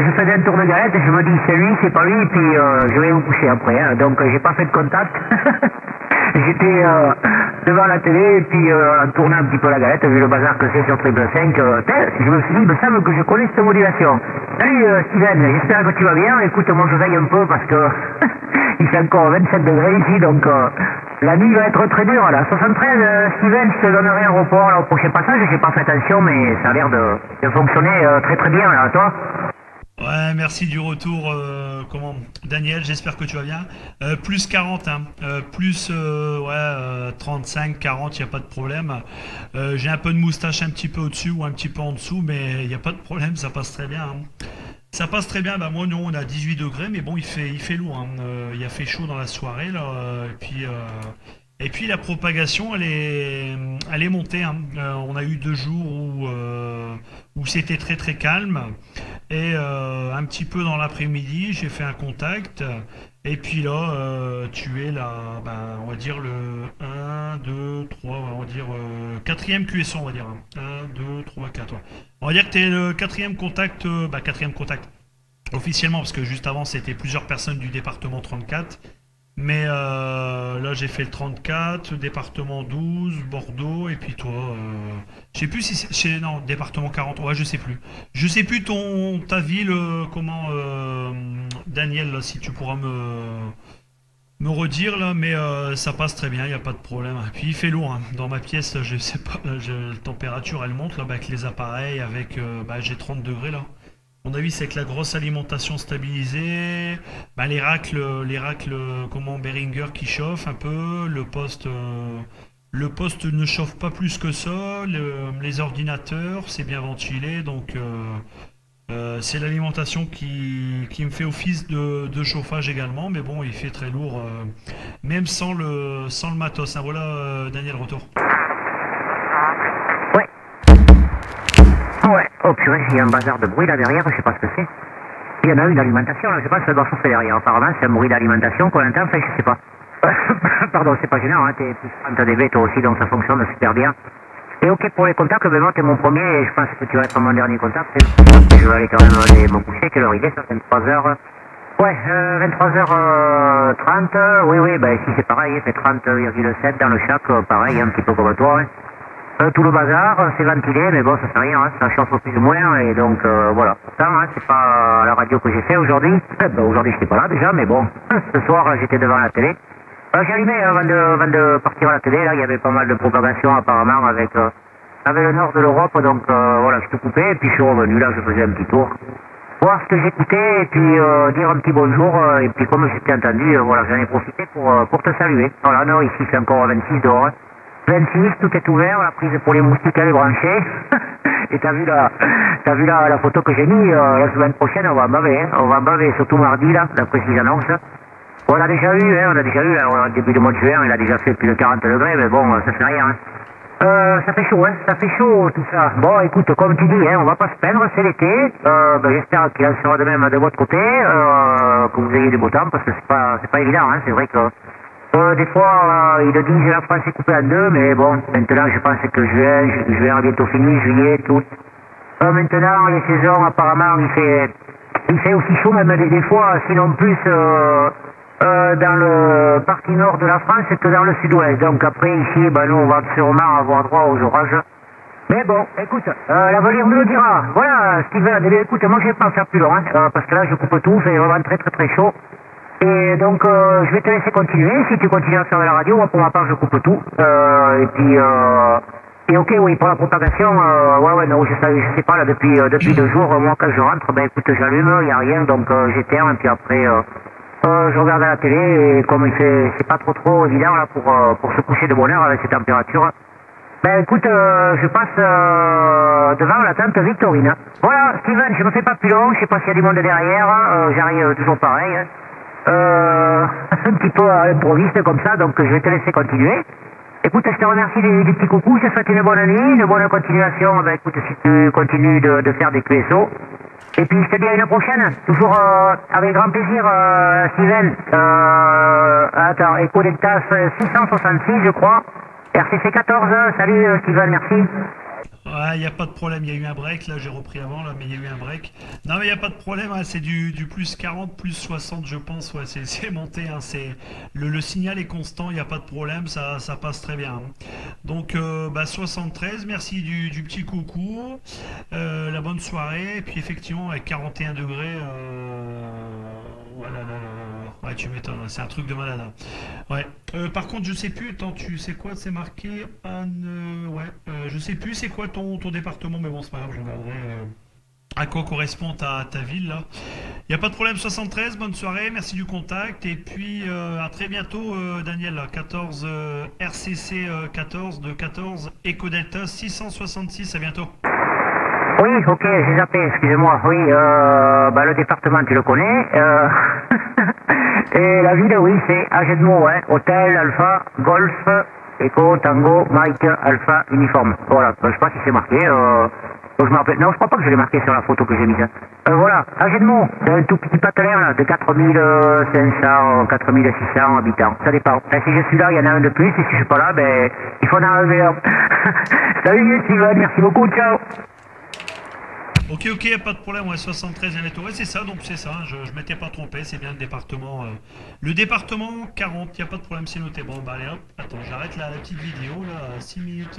je faisais un tour de galette, je me dis c'est lui, c'est pas lui, et puis je vais vous coucher après, hein. Donc j'ai pas fait de contact. J'étais devant la télé, et puis en tournant un petit peu la galette, vu le bazar que c'est sur Triple 5, je me suis dit, il me semble que je connais cette modulation. Salut Steven, j'espère que tu vas bien. Écoute, moi je veille un peu parce que il fait encore 27 degrés ici, donc la nuit va être très dure là. 73, Steven, je te donnerai un report là, au prochain passage, j'ai pas fait attention, mais ça a l'air de fonctionner très très bien là, toi. Ouais, merci du retour, Daniel, j'espère que tu vas bien. Plus 40, hein, plus 35, 40, il n'y a pas de problème. J'ai un peu de moustache un petit peu au-dessus ou un petit peu en dessous, mais il n'y a pas de problème, ça passe très bien, hein. Ça passe très bien, bah moi non, on a 18 degrés, mais bon, il fait lourd, hein. Il a fait chaud dans la soirée, là, et puis la propagation, elle est montée, hein. On a eu 2 jours où c'était très très calme. Et un petit peu dans l'après-midi, j'ai fait un contact. Et puis là, tu es là, ben, on va dire le 1, 2, 3, on va dire quatrième QSO, on va dire. 1, 2, 3, 4. Ouais. On va dire que tu es le quatrième contact, quatrième contact officiellement, parce que juste avant, c'était plusieurs personnes du département 34. Mais là, j'ai fait le 34, département 12, Bordeaux, et puis toi, je sais plus si c'est... Non, département 40, ouais, je sais plus. Je sais plus ta ville, Daniel, là, si tu pourras me redire, là, mais ça passe très bien, il n'y a pas de problème. Et puis il fait lourd, hein. Dans ma pièce, je sais pas, la température, elle monte, là, avec les appareils, j'ai 30 degrés, là. Mon avis, c'est que la grosse alimentation stabilisée, les racles, comment Behringer qui chauffe un peu, le poste ne chauffe pas plus que ça, les ordinateurs, c'est bien ventilé, donc c'est l'alimentation qui me fait office de chauffage également, mais bon, il fait très lourd, même sans le matos, hein. Voilà, Daniel, retour. Ouais. Ouais, oh purée, il y a un bazar de bruit là derrière, je sais pas ce que c'est. Il y en a une alimentation là, je pense que ça doit chauffer derrière. Apparemment, c'est un bruit d'alimentation qu'on entend, enfin, je sais pas. Pardon, c'est pas gênant, hein, t'es plus 30 dB toi aussi, donc ça fonctionne super bien. Et ok pour les contacts, ben moi t'es mon premier et je pense que tu vas être mon dernier contact. Je vais aller quand même aller me coucher, quelle heure il est, ça, 23h. Ouais, 23h30, oui, ben ici c'est pareil, il fait 30,7 dans le chac, pareil, un petit peu comme toi, hein. Tout le bazar, c'est ventilé, mais bon, ça fait rien, hein, ça chauffe plus ou moins, et donc voilà. Pourtant, hein, c'est pas la radio que j'ai fait aujourd'hui. Aujourd'hui, j'étais pas là déjà, mais bon, ce soir, j'étais devant la télé. J'ai allumé avant de partir à la télé, là, il y avait pas mal de propagation apparemment avec le nord de l'Europe, donc voilà, je te coupais, et puis je suis revenu, là, je faisais un petit tour. Voir ce que j'écoutais, et puis dire un petit bonjour, et puis comme je t'ai entendu, voilà, j'en ai profité pour te saluer. Voilà, non, ici c'est encore 26 dehors, hein. 26, tout est ouvert, la prise pour les moustiques elle est branchée. Et t'as vu la photo que j'ai mis, la semaine prochaine on va baver, hein. On va baver surtout mardi là, d'après ce qu'ils annoncent. On l'a déjà eu, hein, au début du mois de juin, il a déjà fait plus de 40 degrés, mais bon, ça fait rien, hein. Ça fait chaud, hein, ça fait chaud tout ça. Bon, écoute, comme tu dis, hein, on va pas se plaindre, c'est l'été. J'espère qu'il en sera de même de votre côté, que vous ayez du beau temps, parce que c'est pas évident, hein, c'est vrai que... des fois, ils le disent, la France est coupée en deux, mais bon, maintenant, je pense que juin est bientôt fini, juillet, août. Maintenant, les saisons, apparemment, il fait aussi chaud, même des fois, sinon plus, dans le partie nord de la France que dans le sud-ouest. Donc après, ici, nous, on va sûrement avoir droit aux orages. Mais bon, écoute, l'avenir nous le dira. Voilà, Steven, écoute, moi, je vais pas en faire plus long, hein, parce que là, je coupe tout, c'est vraiment très, très, très chaud. Et donc, je vais te laisser continuer. Si tu continues à faire de la radio, moi, pour ma part, je coupe tout. Et ok, oui, pour la propagation, non, je sais pas, là, depuis 2 jours, moi, quand je rentre, ben, écoute, j'allume, il n'y a rien, donc j'éteins, et puis après, je regarde à la télé, et comme c'est pas trop évident, là, pour se coucher de bonne heure avec ces températures, ben, écoute, je passe devant la tante Victorine. Voilà, Steven, je me fais pas plus long, je sais pas s'il y a du monde derrière, j'arrive toujours pareil, hein. Un petit peu à l'improviste comme ça, donc je vais te laisser continuer. Écoute, je te remercie du petit coucou, je te souhaite une bonne nuit, une bonne continuation, écoute, si tu continues de faire des QSO. Et puis je te dis à une prochaine, toujours avec grand plaisir, Steven. Attends, Ecodentas 666 je crois, RCC 14, salut Steven, merci. Ouais, il n'y a pas de problème, il y a eu un break, là j'ai repris avant, là, mais il y a eu un break. Non, mais il n'y a pas de problème, hein, c'est du plus 40, plus 60, je pense, ouais, c'est monté, hein, le signal est constant, il n'y a pas de problème, ça passe très bien. Donc, bah, 73, merci du petit coucou, la bonne soirée, et puis effectivement, avec 41 degrés, voilà, ouais, tu m'étonnes, c'est un truc de malade, hein. Ouais. Par contre, je sais plus, attends, tu sais quoi, c'est marqué Anne, ouais, je sais plus c'est quoi ton département, mais bon, c'est pas grave, je regarderai à quoi correspond ta ville là. Il n'y a pas de problème, 73, bonne soirée, merci du contact, et puis à très bientôt, Daniel, là, 14 RCC 14 de 14 Echo Delta 666, à bientôt. Oui, ok, j'ai zappé, excusez-moi. Oui, bah, le département, tu le connais. Et la ville, oui, c'est Agedmo, hein. Hôtel, Alpha, Golf, Echo, Tango, Mike, Alpha, Uniforme. Voilà, je sais pas si c'est marqué. Je me rappelle. Non, je crois pas que je l'ai marqué sur la photo que j'ai mise. Voilà, Agedmo, c'est un tout petit patelin là, de 4500, 4600 habitants. Ça dépend. Ben, si je suis là, il y en a un de plus. Et si je suis pas là, ben, il faut en enlever un. Salut Steven, merci beaucoup, ciao. Ok, pas de problème, ouais, 73 ouais, c'est ça, donc c'est ça, je m'étais pas trompé, c'est bien le département 40, y a pas de problème, c'est noté. Bon, bah allez hop, attends, j'arrête la petite vidéo, là, 6 minutes.